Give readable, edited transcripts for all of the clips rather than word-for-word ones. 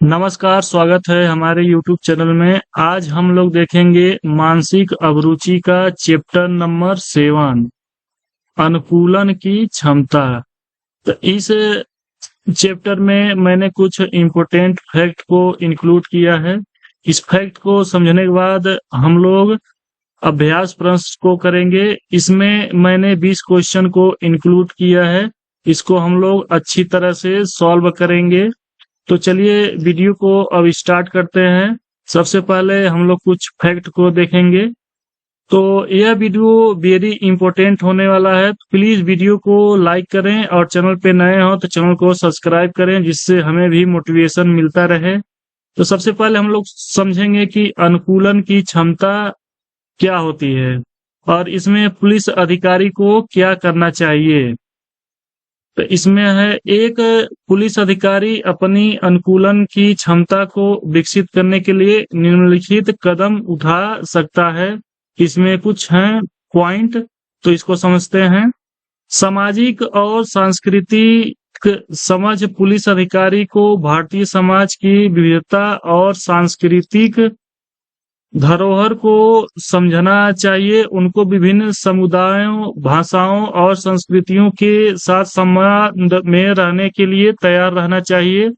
नमस्कार, स्वागत है हमारे YouTube चैनल में। आज हम लोग देखेंगे मानसिक अभिरुचि का चैप्टर नंबर 7 अनुकूलन की क्षमता। तो इस चैप्टर में मैंने कुछ इम्पोर्टेंट फैक्ट को इंक्लूड किया है। इस फैक्ट को समझने के बाद हम लोग अभ्यास प्रश्न को करेंगे। इसमें मैंने 20 क्वेश्चन को इंक्लूड किया है। इसको हम लोग अच्छी तरह से सॉल्व करेंगे। तो चलिए वीडियो को अब स्टार्ट करते हैं। सबसे पहले हम लोग कुछ फैक्ट को देखेंगे। तो यह वीडियो वेरी इंपॉर्टेंट होने वाला है। प्लीज वीडियो को लाइक करें और चैनल पे नए हो तो चैनल को सब्सक्राइब करें, जिससे हमें भी मोटिवेशन मिलता रहे। तो सबसे पहले हम लोग समझेंगे कि अनुकूलन की क्षमता क्या होती है और इसमें पुलिस अधिकारी को क्या करना चाहिए। तो इसमें है, एक पुलिस अधिकारी अपनी अनुकूलन की क्षमता को विकसित करने के लिए निम्नलिखित कदम उठा सकता है। इसमें कुछ हैं पॉइंट, तो इसको समझते हैं। सामाजिक और सांस्कृतिक समझ पुलिस अधिकारी को भारतीय समाज की विविधता और सांस्कृतिक धरोहर को समझना चाहिए। उनको विभिन्न समुदायों, भाषाओं और संस्कृतियों के साथ संबंध में रहने के लिए तैयार रहना चाहिए।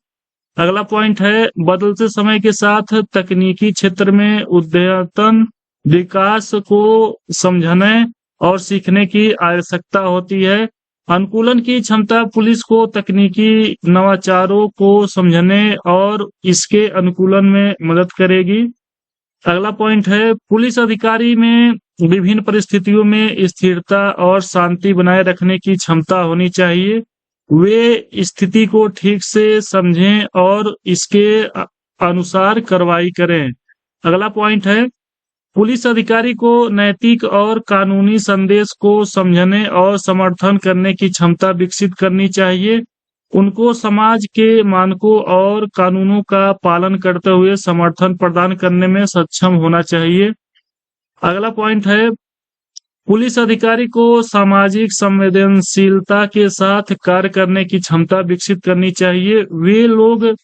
अगला पॉइंट है, बदलते समय के साथ तकनीकी क्षेत्र में अद्यतन विकास को समझने और सीखने की आवश्यकता होती है। अनुकूलन की क्षमता पुलिस को तकनीकी नवाचारों को समझने और इसके अनुकूलन में मदद करेगी। अगला पॉइंट है, पुलिस अधिकारी में विभिन्न परिस्थितियों में स्थिरता और शांति बनाए रखने की क्षमता होनी चाहिए। वे स्थिति को ठीक से समझें और इसके अनुसार कार्रवाई करें। अगला पॉइंट है, पुलिस अधिकारी को नैतिक और कानूनी संदेश को समझने और समर्थन करने की क्षमता विकसित करनी चाहिए। उनको समाज के मानकों और कानूनों का पालन करते हुए समर्थन प्रदान करने में सक्षम होना चाहिए। अगला पॉइंट है, पुलिस अधिकारी को सामाजिक संवेदनशीलता के साथ कार्य करने की क्षमता विकसित करनी चाहिए। वे लोग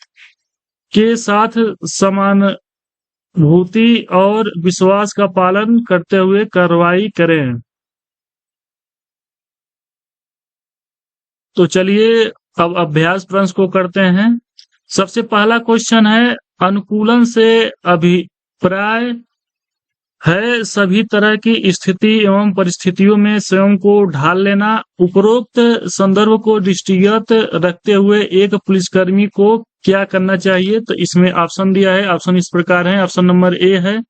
के साथ समानुभूति और विश्वास का पालन करते हुए कार्रवाई करें। तो चलिए अब अभ्यास प्रश्न को करते हैं। सबसे पहला क्वेश्चन है, अनुकूलन से अभिप्राय है सभी तरह की स्थिति एवं परिस्थितियों में स्वयं को ढाल लेना। उपरोक्त संदर्भ को दृष्टिगत रखते हुए एक पुलिसकर्मी को क्या करना चाहिए। तो इसमें ऑप्शन दिया है। ऑप्शन इस प्रकार है। ऑप्शन नंबर ए है,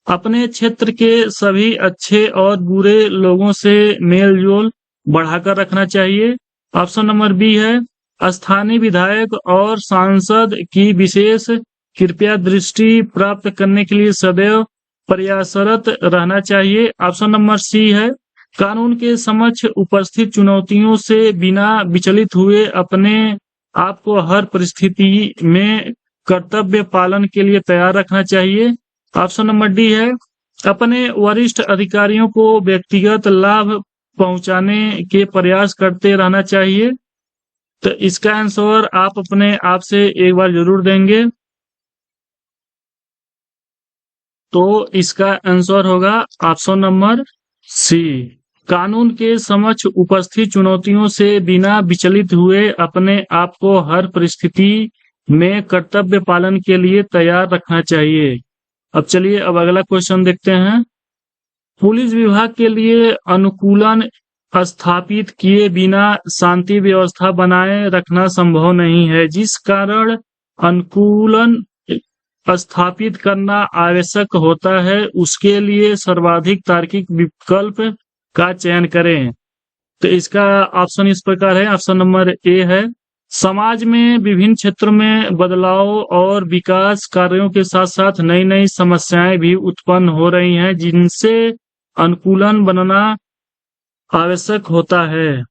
अपने क्षेत्र के सभी अच्छे और बुरे लोगों से मेल जोल बढ़ाकर रखना चाहिए। ऑप्शन नंबर बी है, स्थानीय विधायक और सांसद की विशेष कृपया दृष्टि प्राप्त करने के लिए सदैव प्रयासरत रहना चाहिए। ऑप्शन नंबर सी है, कानून के समक्ष उपस्थित चुनौतियों से बिना विचलित हुए अपने आप को हर परिस्थिति में कर्तव्य पालन के लिए तैयार रखना चाहिए। ऑप्शन नंबर डी है, अपने वरिष्ठ अधिकारियों को व्यक्तिगत लाभ पहुंचाने के प्रयास करते रहना चाहिए। तो इसका आंसर आप अपने आप से एक बार जरूर देंगे। तो इसका आंसर होगा ऑप्शन नंबर सी, कानून के समक्ष उपस्थित चुनौतियों से बिना विचलित हुए अपने आप को हर परिस्थिति में कर्तव्य पालन के लिए तैयार रखना चाहिए। अब चलिए अब अगला क्वेश्चन देखते हैं। पुलिस विभाग के लिए अनुकूलन स्थापित किए बिना शांति व्यवस्था बनाए रखना संभव नहीं है, जिस कारण अनुकूलन स्थापित करना आवश्यक होता है। उसके लिए सर्वाधिक तार्किक विकल्प का चयन करें। तो इसका ऑप्शन इस प्रकार है। ऑप्शन नंबर ए है, समाज में विभिन्न क्षेत्रों में बदलाव और विकास कार्यों के साथ साथ नई नई समस्याएं भी उत्पन्न हो रही हैं, जिनसे अनुकूलन बनना आवश्यक होता है।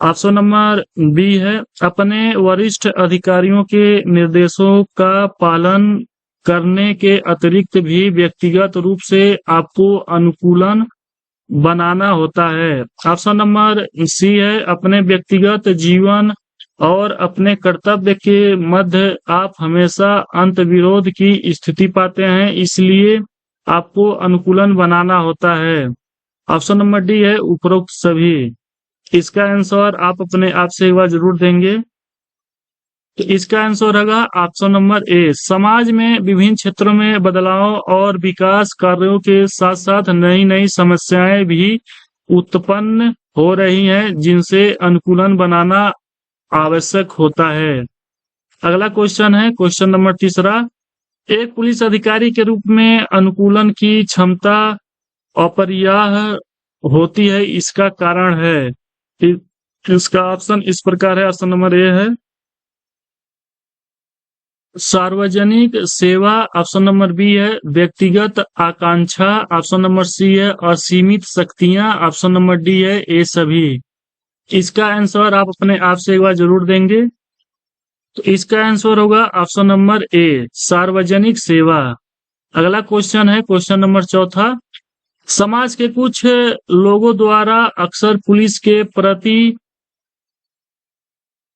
ऑप्शन नंबर बी है, अपने वरिष्ठ अधिकारियों के निर्देशों का पालन करने के अतिरिक्त भी व्यक्तिगत रूप से आपको अनुकूलन बनाना होता है। ऑप्शन नंबर सी है, अपने व्यक्तिगत जीवन और अपने कर्तव्य के मध्य आप हमेशा अंतर्विरोध की स्थिति पाते हैं, इसलिए आपको अनुकूलन बनाना होता है। ऑप्शन नंबर डी है उपरोक्त सभी। इसका आंसर आप अपने आप से एक बार जरूर देंगे। तो इसका आंसर होगा ऑप्शन नंबर ए। समाज में विभिन्न क्षेत्रों में बदलाव और विकास कार्यों के साथ साथ नई नई समस्याएं भी उत्पन्न हो रही हैं, जिनसे अनुकूलन बनाना आवश्यक होता है। अगला क्वेश्चन है क्वेश्चन नंबर तीसरा। एक पुलिस अधिकारी के रूप में अनुकूलन की क्षमता अपरिहार्य होती है, इसका कारण है। इसका ऑप्शन इस प्रकार है। ऑप्शन नंबर ए है सार्वजनिक सेवा। ऑप्शन नंबर बी है व्यक्तिगत आकांक्षा। ऑप्शन नंबर सी है असीमित शक्तियां। ऑप्शन नंबर डी है ये सभी। इसका आंसर आप अपने आप से एक बार जरूर देंगे। तो इसका आंसर होगा ऑप्शन नंबर ए सार्वजनिक सेवा। अगला क्वेश्चन है क्वेश्चन नंबर चौथा। समाज के कुछ लोगों द्वारा अक्सर पुलिस के प्रति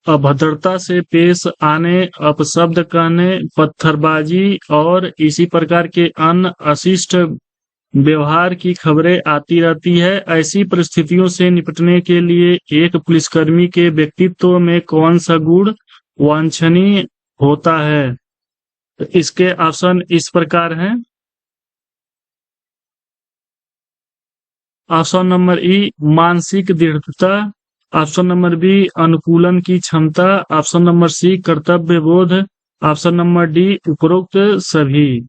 अभद्रता से पेश आने, अपशब्द कहने, पत्थरबाजी और इसी प्रकार के अन्य अशिष्ट व्यवहार की खबरें आती रहती है। ऐसी परिस्थितियों से निपटने के लिए एक पुलिसकर्मी के व्यक्तित्व में कौन सा गुण वांछनीय होता है? तो इसके ऑप्शन इस प्रकार हैं। ऑप्शन नंबर ई मानसिक दृढ़ता। ऑप्शन नंबर बी अनुकूलन की क्षमता। ऑप्शन नंबर सी कर्तव्य बोध। ऑप्शन नंबर डी उपरोक्त सभी।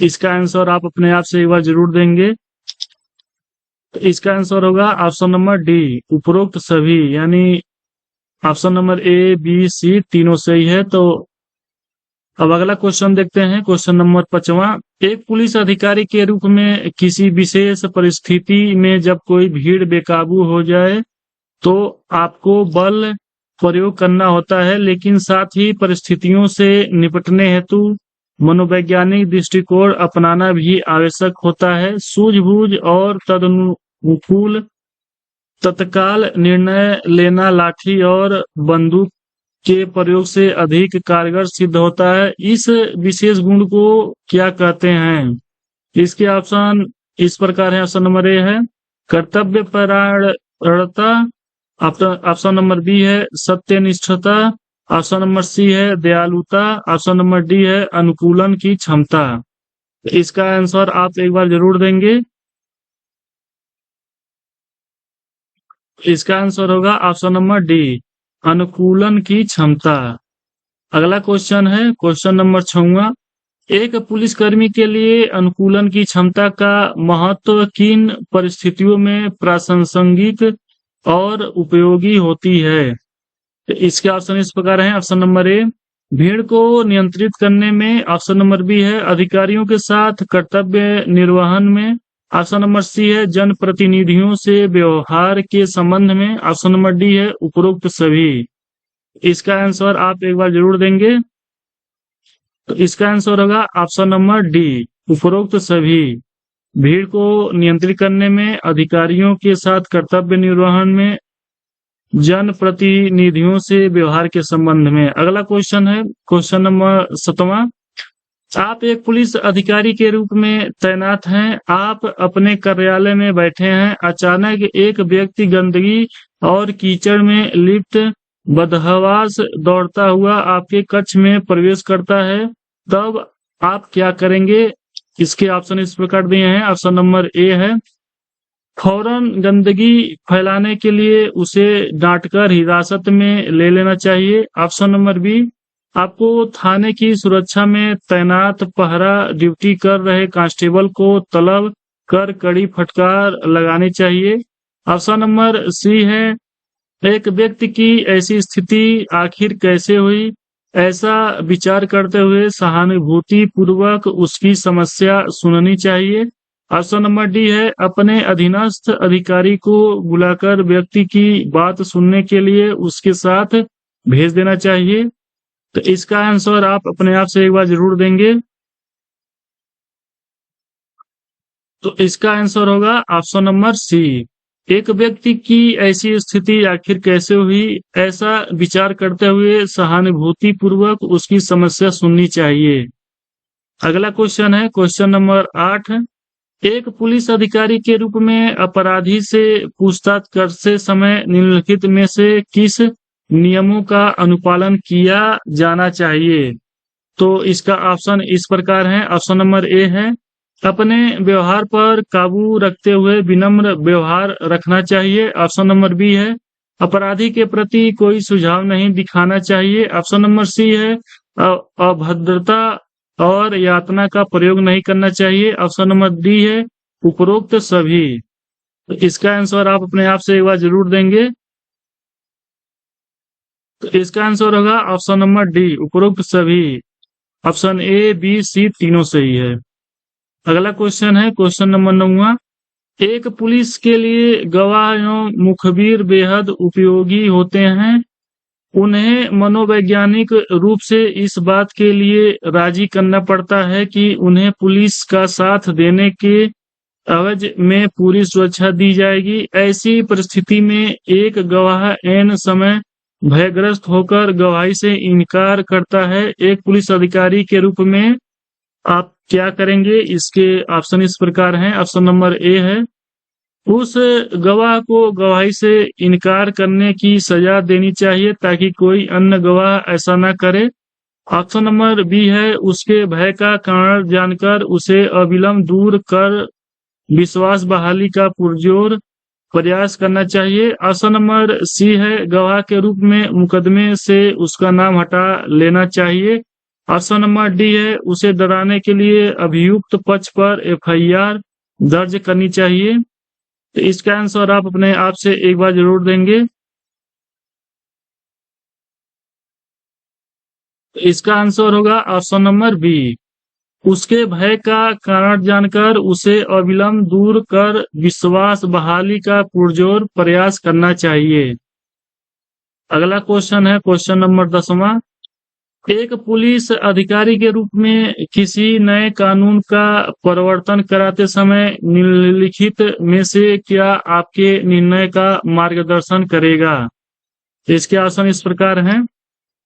इसका आंसर आप अपने आप से एक बार जरूर देंगे। तो इसका आंसर होगा ऑप्शन नंबर डी उपरोक्त सभी, यानी option number A B C तीनों सही है। तो अब अगला क्वेश्चन देखते हैं क्वेश्चन नंबर 5वां। एक पुलिस अधिकारी के रूप में किसी विशेष परिस्थिति में जब कोई भीड़ बेकाबू हो जाए तो आपको बल प्रयोग करना होता है, लेकिन साथ ही परिस्थितियों से निपटने हेतु मनोवैज्ञानिक दृष्टिकोण अपनाना भी आवश्यक होता है। सूझबूझ और तदनुकूल तत्काल निर्णय लेना लाठी और बंदूक के प्रयोग से अधिक कारगर सिद्ध होता है। इस विशेष गुण को क्या कहते हैं? इसके ऑप्शन इस प्रकार है। ऑप्शन नंबर ए है कर्तव्य परायणता। ऑप्शन नंबर बी है सत्यनिष्ठता। ऑप्शन नंबर सी है दयालुता। ऑप्शन नंबर डी है अनुकूलन की क्षमता। इसका आंसर आप एक बार जरूर देंगे। इसका आंसर होगा ऑप्शन नंबर डी अनुकूलन की क्षमता। अगला क्वेश्चन है क्वेश्चन नंबर 6वां। एक पुलिसकर्मी के लिए अनुकूलन की क्षमता का महत्व किन परिस्थितियों में प्रासंगिक और उपयोगी होती है? इसके ऑप्शन इस प्रकार हैं। ऑप्शन नंबर ए भीड़ को नियंत्रित करने में। ऑप्शन नंबर बी है अधिकारियों के साथ कर्तव्य निर्वहन में। ऑप्शन नंबर सी है जनप्रतिनिधियों से व्यवहार के संबंध में। ऑप्शन नंबर डी है उपरोक्त सभी। इसका आंसर आप एक बार जरूर देंगे। तो इसका आंसर होगा ऑप्शन नंबर डी उपरोक्त सभी। भीड़ को नियंत्रित करने में, अधिकारियों के साथ कर्तव्य निर्वहन में, जनप्रतिनिधियों से व्यवहार के संबंध में। अगला क्वेश्चन है क्वेश्चन नंबर 7वां। आप एक पुलिस अधिकारी के रूप में तैनात हैं। आप अपने कार्यालय में बैठे हैं। अचानक एक व्यक्ति गंदगी और कीचड़ में लिप्त बदहवास दौड़ता हुआ आपके कक्ष में प्रवेश करता है, तब आप क्या करेंगे? इसके ऑप्शन इस प्रकार दिए हैं। ऑप्शन नंबर ए है फौरन गंदगी फैलाने के लिए उसे डांटकर हिरासत में ले लेना चाहिए। ऑप्शन नंबर बी आपको थाने की सुरक्षा में तैनात पहरा ड्यूटी कर रहे कांस्टेबल को तलब कर कड़ी फटकार लगानी चाहिए। ऑप्शन नंबर सी है एक व्यक्ति की ऐसी स्थिति आखिर कैसे हुई, ऐसा विचार करते हुए सहानुभूति पूर्वक उसकी समस्या सुननी चाहिए। ऑप्शन नंबर डी है अपने अधीनस्थ अधिकारी को बुलाकर व्यक्ति की बात सुनने के लिए उसके साथ भेज देना चाहिए। तो इसका आंसर आप अपने आप से एक बार जरूर देंगे। तो इसका आंसर होगा ऑप्शन नंबर सी एक व्यक्ति की ऐसी स्थिति आखिर कैसे हुई, ऐसा विचार करते हुए सहानुभूतिपूर्वक उसकी समस्या सुननी चाहिए। अगला क्वेश्चन है क्वेश्चन नंबर 8। एक पुलिस अधिकारी के रूप में अपराधी से पूछताछ करते समय निम्नलिखित में से किस नियमों का अनुपालन किया जाना चाहिए? तो इसका ऑप्शन इस प्रकार है। ऑप्शन नंबर ए है अपने व्यवहार पर काबू रखते हुए विनम्र व्यवहार रखना चाहिए। ऑप्शन नंबर बी है अपराधी के प्रति कोई सुझाव नहीं दिखाना चाहिए। ऑप्शन नंबर सी है अभद्रता और यातना का प्रयोग नहीं करना चाहिए। ऑप्शन नंबर डी है उपरोक्त सभी। तो इसका आंसर आप अपने आप से एक बार जरूर देंगे। तो इसका आंसर होगा ऑप्शन नंबर डी उपरोक्त सभी। ऑप्शन ए बी सी तीनों सही है। अगला क्वेश्चन है क्वेश्चन नंबर 9। एक पुलिस के लिए गवाह एवं मुखबिर बेहद उपयोगी होते हैं। उन्हें मनोवैज्ञानिक रूप से इस बात के लिए राजी करना पड़ता है कि उन्हें पुलिस का साथ देने के एवज में पूरी सुरक्षा दी जाएगी। ऐसी परिस्थिति में एक गवाह ऐन समय भयग्रस्त होकर गवाही से इनकार करता है। एक पुलिस अधिकारी के रूप में आप क्या करेंगे? इसके ऑप्शन इस प्रकार हैं। ऑप्शन नंबर ए है उस गवाह को गवाही से इनकार करने की सजा देनी चाहिए ताकि कोई अन्य गवाह ऐसा न करे। ऑप्शन नंबर बी है उसके भय का कारण जानकर उसे अविलंब दूर कर विश्वास बहाली का पुरजोर प्रयास करना चाहिए। ऑप्शन नंबर सी है गवाह के रूप में मुकदमे से उसका नाम हटा लेना चाहिए। ऑप्शन नंबर डी है उसे डराने के लिए अभियुक्त पक्ष पर एफआईआर दर्ज करनी चाहिए। तो इसका आंसर आप अपने आप से एक बार जरूर देंगे। तो इसका आंसर होगा ऑप्शन नंबर बी उसके भय का कारण जानकर उसे अविलंब दूर कर विश्वास बहाली का पुरजोर प्रयास करना चाहिए। अगला क्वेश्चन है क्वेश्चन नंबर 10। एक पुलिस अधिकारी के रूप में किसी नए कानून का प्रवर्तन कराते समय निम्नलिखित में से क्या आपके निर्णय का मार्गदर्शन करेगा? इसके ऑप्शन इस प्रकार हैं।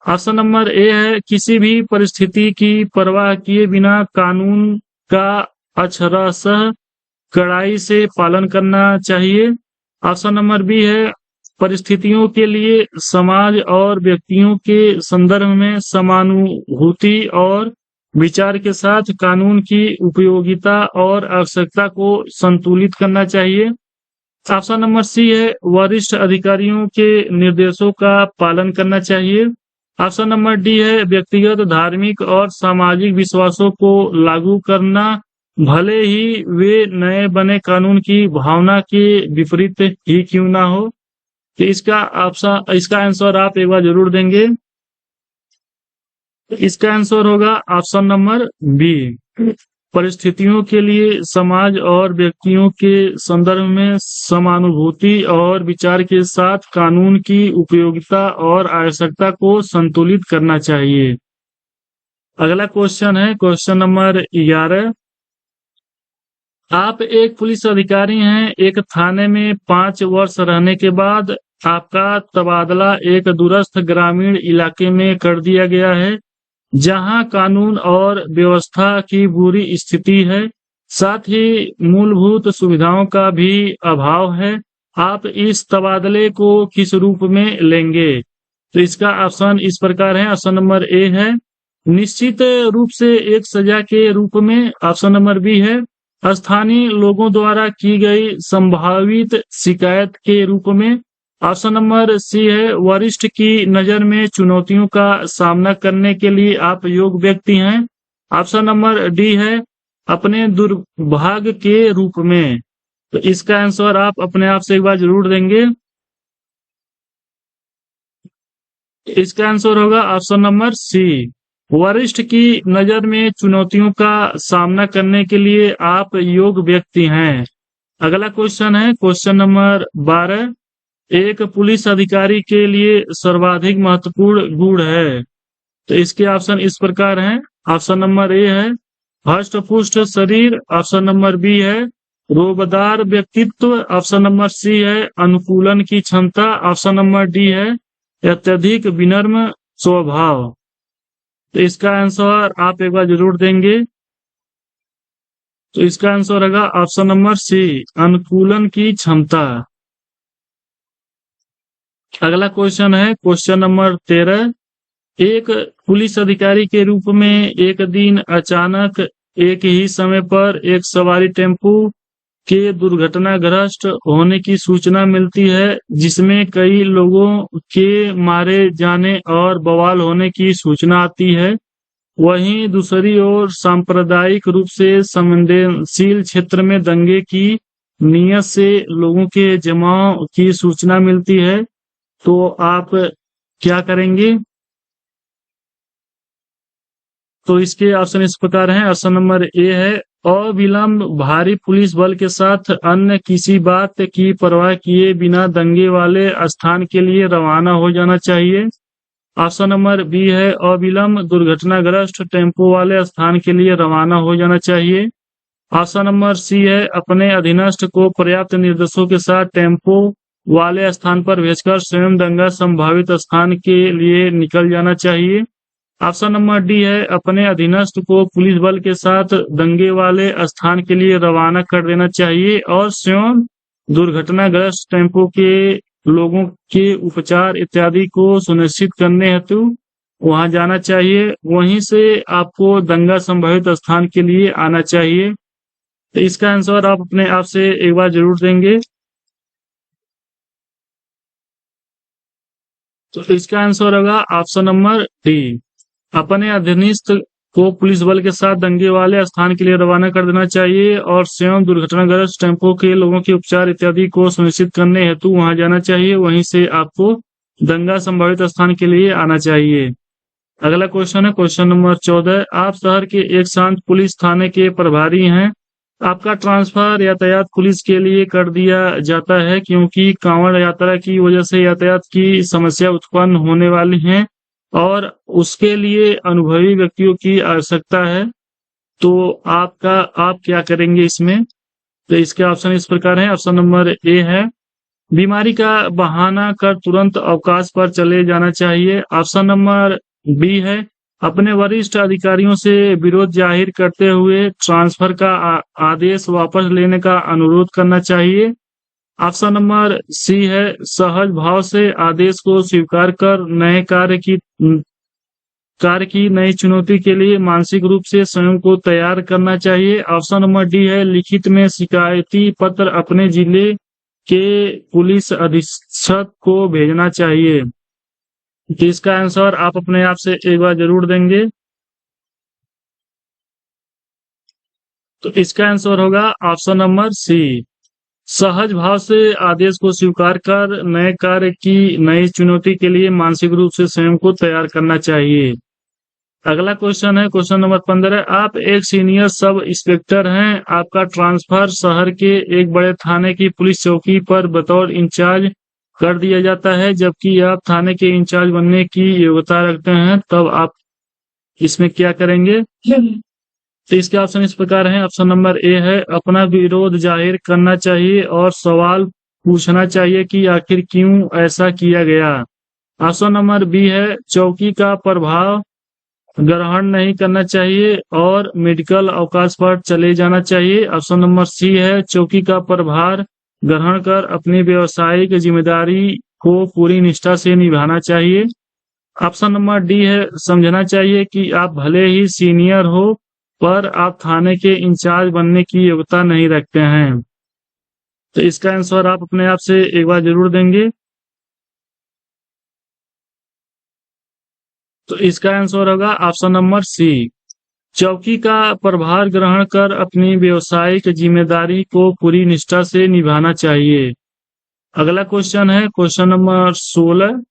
ऑप्शन नंबर ए है किसी भी परिस्थिति की परवाह किए बिना कानून का अक्षरशः कड़ाई से पालन करना चाहिए। ऑप्शन नंबर बी है परिस्थितियों के लिए समाज और व्यक्तियों के संदर्भ में समानुभूति और विचार के साथ कानून की उपयोगिता और आवश्यकता को संतुलित करना चाहिए। ऑप्शन नंबर सी है वरिष्ठ अधिकारियों के निर्देशों का पालन करना चाहिए। ऑप्शन नंबर डी है व्यक्तिगत धार्मिक और सामाजिक विश्वासों को लागू करना भले ही वे नए बने कानून की भावना के विपरीत ही क्यों ना हो। तो इसका आंसर आप एक बार जरूर देंगे। इसका आंसर होगा ऑप्शन नंबर बी परिस्थितियों के लिए समाज और व्यक्तियों के संदर्भ में समानुभूति और विचार के साथ कानून की उपयोगिता और आवश्यकता को संतुलित करना चाहिए। अगला क्वेश्चन है क्वेश्चन नंबर 11। आप एक पुलिस अधिकारी हैं। एक थाने में 5 वर्ष रहने के बाद आपका तबादला एक दूरस्थ ग्रामीण इलाके में कर दिया गया है जहां कानून और व्यवस्था की बुरी स्थिति है, साथ ही मूलभूत सुविधाओं का भी अभाव है। आप इस तबादले को किस रूप में लेंगे? तो इसका ऑप्शन इस प्रकार है। ऑप्शन नंबर ए है निश्चित रूप से एक सजा के रूप में। ऑप्शन नंबर बी है स्थानीय लोगों द्वारा की गई संभावित शिकायत के रूप में। ऑप्शन नंबर सी है वरिष्ठ की नजर में चुनौतियों का सामना करने के लिए आप योग्य व्यक्ति हैं। ऑप्शन नंबर डी है अपने दुर्भाग्य के रूप में। तो इसका आंसर आप अपने आप से एक बार जरूर देंगे। इसका आंसर होगा ऑप्शन नंबर सी वरिष्ठ की नजर में चुनौतियों का सामना करने के लिए आप योग्य व्यक्ति हैं। अगला क्वेश्चन है क्वेश्चन नंबर 12। एक पुलिस अधिकारी के लिए सर्वाधिक महत्वपूर्ण गुण है। तो इसके ऑप्शन इस प्रकार हैं। ऑप्शन नंबर ए है हष्ट पुष्ट शरीर। ऑप्शन नंबर बी है रोबदार व्यक्तित्व, ऑप्शन नंबर सी है अनुकूलन की क्षमता, ऑप्शन नंबर डी है अत्यधिक विनम्र स्वभाव। तो इसका आंसर आप एक बार जरूर देंगे। तो इसका आंसर होगा ऑप्शन नंबर सी अनुकूलन की क्षमता। अगला क्वेश्चन है क्वेश्चन नंबर 13। एक पुलिस अधिकारी के रूप में एक दिन अचानक एक ही समय पर एक सवारी टेम्पो के दुर्घटनाग्रस्त होने की सूचना मिलती है, जिसमें कई लोगों के मारे जाने और बवाल होने की सूचना आती है। वहीं दूसरी ओर सांप्रदायिक रूप से संवेदनशील क्षेत्र में दंगे की नीयत से लोगों के जमाव की सूचना मिलती है, तो आप क्या करेंगे? तो इसके ऑप्शन इस प्रकार हैं। ऑप्शन नंबर ए है अविलंब भारी पुलिस बल के साथ अन्य किसी बात की परवाह किए बिना दंगे वाले स्थान के लिए रवाना हो जाना चाहिए। ऑप्शन नंबर बी है अविलंब दुर्घटनाग्रस्त टेम्पो वाले स्थान के लिए रवाना हो जाना चाहिए। ऑप्शन नंबर सी है अपने अधीनस्थ को पर्याप्त निर्देशों के साथ टेम्पो वाले स्थान पर भेजकर स्वयं दंगा संभावित स्थान के लिए निकल जाना चाहिए। ऑप्शन नंबर डी है अपने अधीनस्थ को पुलिस बल के साथ दंगे वाले स्थान के लिए रवाना कर देना चाहिए और स्वयं दुर्घटनाग्रस्त टेम्पो के लोगों के उपचार इत्यादि को सुनिश्चित करने हेतु वहां जाना चाहिए। वहीं से आपको दंगा संभावित स्थान के लिए आना चाहिए। तो इसका आंसर आप अपने आप से एक बार जरूर देंगे। तो इसका आंसर होगा ऑप्शन नंबर डी अपने अधीनस्थ को पुलिस बल के साथ दंगे वाले स्थान के लिए रवाना कर देना चाहिए और स्वयं दुर्घटनाग्रस्त टेम्पो के लोगों के उपचार इत्यादि को सुनिश्चित करने हेतु वहां जाना चाहिए। वहीं से आपको दंगा संभावित स्थान के लिए आना चाहिए। अगला क्वेश्चन है क्वेश्चन नंबर 14। आप शहर के एक शांत पुलिस थाने के प्रभारी हैं। आपका ट्रांसफर यातायात पुलिस के लिए कर दिया जाता है क्योंकि कांवड़ यात्रा की वजह से यातायात की समस्या उत्पन्न होने वाली है और उसके लिए अनुभवी व्यक्तियों की आवश्यकता है। तो आप क्या करेंगे इसमें? तो इसके ऑप्शन इस प्रकार हैं। ऑप्शन नंबर ए है बीमारी का बहाना कर तुरंत अवकाश पर चले जाना चाहिए। ऑप्शन नंबर बी है अपने वरिष्ठ अधिकारियों से विरोध जाहिर करते हुए ट्रांसफर का आदेश वापस लेने का अनुरोध करना चाहिए। ऑप्शन नंबर सी है सहज भाव से आदेश को स्वीकार कर नए कार्य की नई चुनौती के लिए मानसिक रूप से स्वयं को तैयार करना चाहिए। ऑप्शन नंबर डी है लिखित में शिकायती पत्र अपने जिले के पुलिस अधीक्षक को भेजना चाहिए। तो इसका आंसर आप अपने आप से एक बार जरूर देंगे। तो इसका आंसर होगा ऑप्शन नंबर सी सहज भाव से आदेश को स्वीकार कर नए कार्य की नई चुनौती के लिए मानसिक रूप से स्वयं को तैयार करना चाहिए। अगला क्वेश्चन है क्वेश्चन नंबर 15। आप एक सीनियर सब इंस्पेक्टर हैं। आपका ट्रांसफर शहर के एक बड़े थाने की पुलिस चौकी पर बतौर इंचार्ज कर दिया जाता है, जबकि आप थाने के इंचार्ज बनने की योग्यता रखते हैं। तब आप इसमें क्या करेंगे? तो इसके ऑप्शन इस प्रकार हैं। ऑप्शन नंबर ए है अपना विरोध जाहिर करना चाहिए और सवाल पूछना चाहिए कि आखिर क्यों ऐसा किया गया। ऑप्शन नंबर बी है चौकी का प्रभाव ग्रहण नहीं करना चाहिए और मेडिकल अवकाश पर चले जाना चाहिए। ऑप्शन नंबर सी है चौकी का प्रभार ग्रहण कर अपनी व्यवसायिक जिम्मेदारी को पूरी निष्ठा से निभाना चाहिए। ऑप्शन नंबर डी है समझना चाहिए कि आप भले ही सीनियर हो पर आप थाने के इंचार्ज बनने की योग्यता नहीं रखते हैं। तो इसका आंसर आप अपने आप से एक बार जरूर देंगे। तो इसका आंसर होगा ऑप्शन नंबर सी चौकी का प्रभार ग्रहण कर अपनी व्यवसायिक जिम्मेदारी को पूरी निष्ठा से निभाना चाहिए। अगला क्वेश्चन है क्वेश्चन नंबर 16।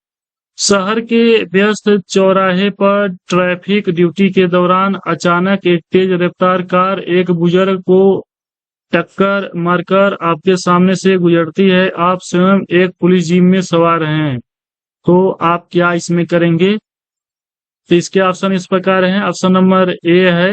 शहर के व्यस्त चौराहे पर ट्रैफिक ड्यूटी के दौरान अचानक एक तेज रफ्तार कार एक बुजुर्ग को टक्कर मारकर आपके सामने से गुजरती है। आप स्वयं एक पुलिस जीप में सवार हैं, तो आप क्या इसमें करेंगे? तो इसके ऑप्शन इस प्रकार हैं। ऑप्शन नंबर ए है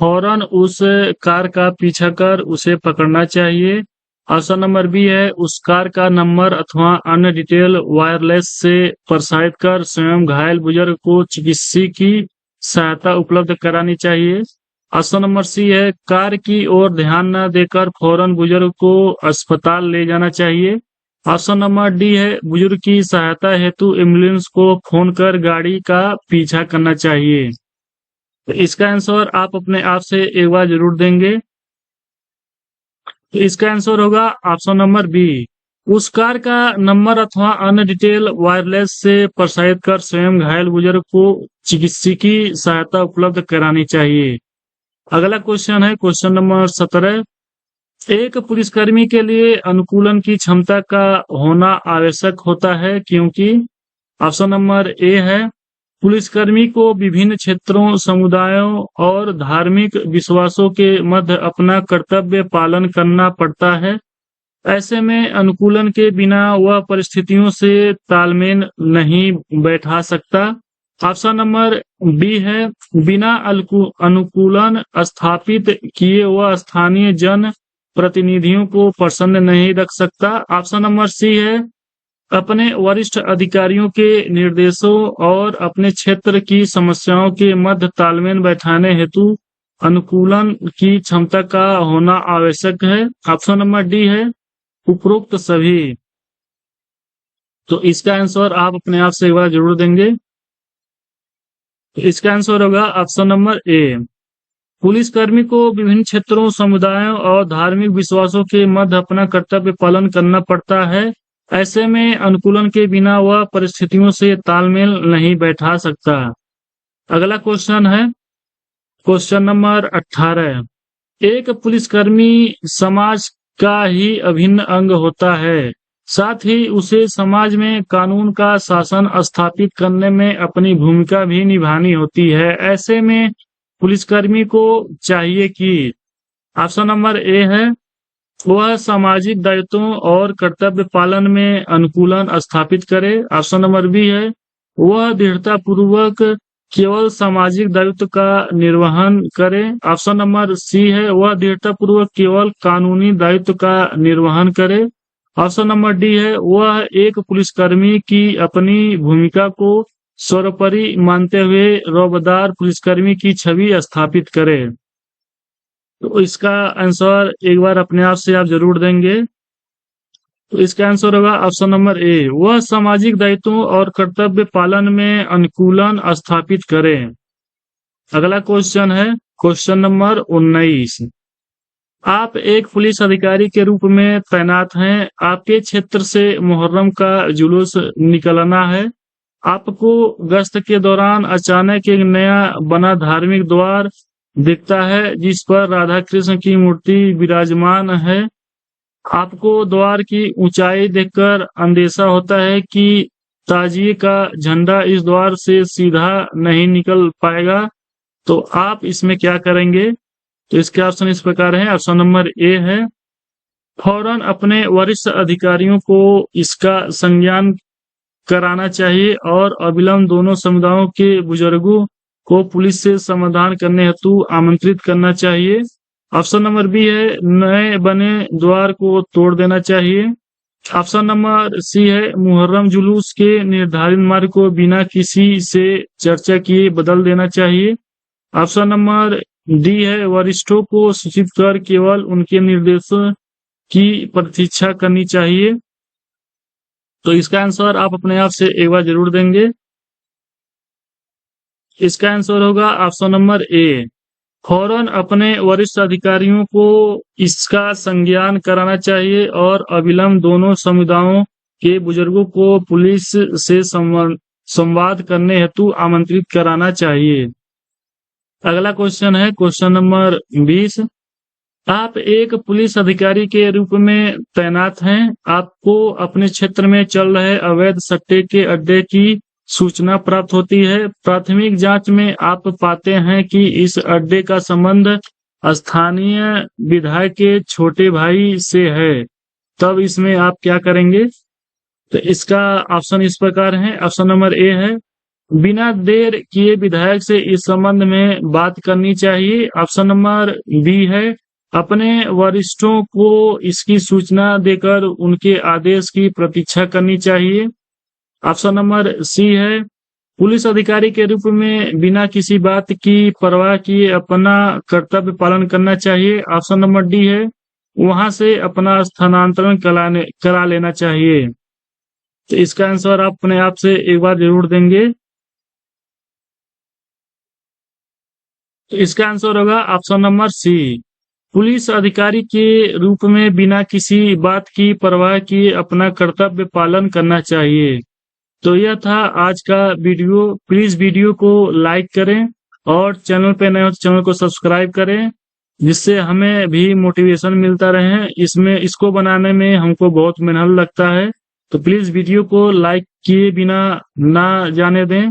फौरन उस कार का पीछा कर उसे पकड़ना चाहिए। ऑप्शन नंबर बी है उस कार का नंबर अथवा अन्य डिटेल वायरलेस से प्रसारित कर स्वयं घायल बुजुर्ग को चिकित्सीय की सहायता उपलब्ध करानी चाहिए। ऑप्शन नंबर सी है कार की ओर ध्यान न देकर फौरन बुजुर्ग को अस्पताल ले जाना चाहिए। ऑप्शन नंबर डी है बुजुर्ग की सहायता हेतु एम्बुलेंस को फोन कर गाड़ी का पीछा करना चाहिए। तो इसका आंसर आप अपने आप से एक बार जरूर देंगे। तो इसका आंसर होगा ऑप्शन नंबर बी उस कार का नंबर अथवा अन्य डिटेल वायरलेस से प्रसारित कर स्वयं घायल बुजुर्ग को चिकित्सीय सहायता उपलब्ध करानी चाहिए। अगला क्वेश्चन है क्वेश्चन नंबर 17। एक पुलिसकर्मी के लिए अनुकूलन की क्षमता का होना आवश्यक होता है क्योंकि ऑप्शन नंबर ए है पुलिसकर्मी को विभिन्न क्षेत्रों समुदायों और धार्मिक विश्वासों के मध्य अपना कर्तव्य पालन करना पड़ता है। ऐसे में अनुकूलन के बिना वह परिस्थितियों से तालमेल नहीं बैठा सकता। ऑप्शन नंबर बी है बिना अनुकूलन स्थापित किए वह स्थानीय जन प्रतिनिधियों को प्रसन्न नहीं रख सकता। ऑप्शन नंबर सी है अपने वरिष्ठ अधिकारियों के निर्देशों और अपने क्षेत्र की समस्याओं के मध्य तालमेल बैठाने हेतु अनुकूलन की क्षमता का होना आवश्यक है। ऑप्शन नंबर डी है उपरोक्त सभी। तो इसका आंसर आप अपने आप से एक बार जरूर देंगे। तो इसका आंसर होगा ऑप्शन नंबर ए पुलिसकर्मी को विभिन्न क्षेत्रों समुदायों और धार्मिक विश्वासों के मध्य अपना कर्तव्य पालन करना पड़ता है। ऐसे में अनुकूलन के बिना वह परिस्थितियों से तालमेल नहीं बैठा सकता। अगला क्वेश्चन है क्वेश्चन नंबर 18। एक पुलिसकर्मी समाज का ही अभिन्न अंग होता है, साथ ही उसे समाज में कानून का शासन स्थापित करने में अपनी भूमिका भी निभानी होती है। ऐसे में पुलिसकर्मी को चाहिए कि ऑप्शन नंबर ए है वह सामाजिक दायित्वों और कर्तव्य पालन में अनुकूलन स्थापित करे। ऑप्शन नंबर बी है वह दृढ़ता पूर्वक केवल सामाजिक दायित्व का निर्वहन करे। ऑप्शन नंबर सी है वह दृढ़ता पूर्वक केवल कानूनी दायित्व का निर्वहन करे। ऑप्शन नंबर डी है वह एक पुलिसकर्मी की अपनी भूमिका को सर्वोपरि मानते हुए रौबदार पुलिसकर्मी की छवि स्थापित करे। तो इसका आंसर एक बार अपने आप से आप जरूर देंगे। तो इसका आंसर होगा ऑप्शन नंबर ए वह सामाजिक दायित्वों और कर्तव्य पालन में अनुकूलन स्थापित करें। अगला क्वेश्चन है क्वेश्चन नंबर 19। आप एक पुलिस अधिकारी के रूप में तैनात हैं। आपके क्षेत्र से मुहर्रम का जुलूस निकलना है। आपको गश्त के दौरान अचानक एक नया बना धार्मिक द्वार दिखता है जिस पर राधा कृष्ण की मूर्ति विराजमान है। आपको द्वार की ऊंचाई देखकर अंदेशा होता है कि ताजिए का झंडा इस द्वार से सीधा नहीं निकल पाएगा। तो आप इसमें क्या करेंगे? तो इसके ऑप्शन इस प्रकार है। ऑप्शन नंबर ए है फौरन अपने वरिष्ठ अधिकारियों को इसका संज्ञान कराना चाहिए और अविलंब दोनों समुदायों के बुजुर्गों को पुलिस से समाधान करने हेतु आमंत्रित करना चाहिए। ऑप्शन नंबर बी है नए बने द्वार को तोड़ देना चाहिए। ऑप्शन नंबर सी है मुहर्रम जुलूस के निर्धारित मार्ग को बिना किसी से चर्चा किए बदल देना चाहिए। ऑप्शन नंबर डी है वरिष्ठों को सूचित कर केवल उनके निर्देशों की प्रतीक्षा करनी चाहिए। तो इसका आंसर आप अपने आप से एक बार जरूर देंगे। इसका आंसर होगा ऑप्शन नंबर ए फौरन अपने वरिष्ठ अधिकारियों को इसका संज्ञान कराना चाहिए और अविलंब दोनों समुदायों के बुजुर्गों को पुलिस से संवाद करने हेतु आमंत्रित कराना चाहिए। अगला क्वेश्चन है क्वेश्चन नंबर 20। आप एक पुलिस अधिकारी के रूप में तैनात हैं। आपको अपने क्षेत्र में चल रहे अवैध सट्टे के अड्डे की सूचना प्राप्त होती है। प्राथमिक जांच में आप पाते हैं कि इस अड्डे का संबंध स्थानीय विधायक के छोटे भाई से है। तब इसमें आप क्या करेंगे? तो इसका ऑप्शन इस प्रकार है। ऑप्शन नंबर ए है बिना देर किए विधायक से इस संबंध में बात करनी चाहिए। ऑप्शन नंबर बी है अपने वरिष्ठों को इसकी सूचना देकर उनके आदेश की प्रतीक्षा करनी चाहिए। ऑप्शन नंबर सी है पुलिस अधिकारी के रूप में बिना किसी बात की परवाह किए अपना कर्तव्य पालन करना चाहिए। ऑप्शन नंबर डी है वहां से अपना स्थानांतरण करा लेना चाहिए। तो इसका आंसर आप अपने आप से एक बार जरूर देंगे। तो इसका आंसर होगा ऑप्शन नंबर सी, पुलिस अधिकारी के रूप में बिना किसी बात की परवाह किए अपना कर्तव्य पालन करना चाहिए। तो यह था आज का वीडियो। प्लीज वीडियो को लाइक करें और चैनल पे नए हो तो चैनल को सब्सक्राइब करें, जिससे हमें भी मोटिवेशन मिलता रहे। इसको बनाने में हमको बहुत मेहनत लगता है, तो प्लीज वीडियो को लाइक किए बिना ना जाने दें।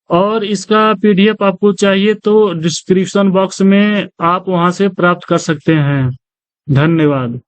और इसका पीडीएफ आपको चाहिए तो डिस्क्रिप्शन बॉक्स में आप वहां से प्राप्त कर सकते हैं। धन्यवाद।